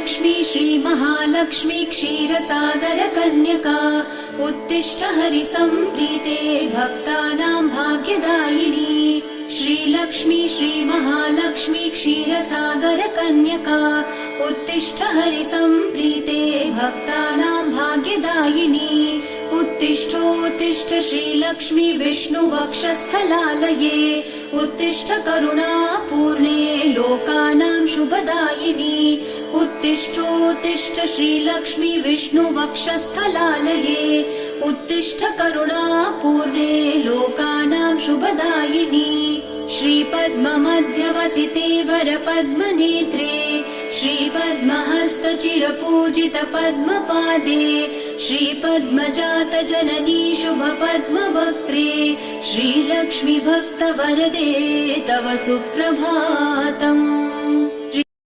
श्रीलक्ष्मी श्रीमहालक्ष्मी क्षीरसागरकन्यका उत्तिष्ठ हरिसम्प्रीते भक्तानां भाग्यदायिनी। श्रीलक्ष्मी श्रीमहालक्ष्मी क्षीरसागरकन्यका उत्तिष्ठ हरिसम्प्रीते भक्तानां भाग्यदायिनी। उत्तिष्ठोत्तिष्ठ श्रीलक्ष्मी विष्णुवक्षस्थलालये उत्तिष्ठ करुणापूर्णे लोकानां शुभदायिनी। उत्तिष्ठोत्तिष्ठ श्रीलक्ष्मी विष्णुवक्षस्थलालये उत्तिष्ठ करुणापूर्णे लोकानां शुभदायिनी। श्रीपद्ममध्यवसिते वरपद्मनेत्रे श्रीपद्महस्तचिरपूजित पद्मपादे श्रीपद्मजातजननी शुभपद्मवक्त्रे श्रीलक्ष्मी भक्तवरदे तव सुप्रभातम्।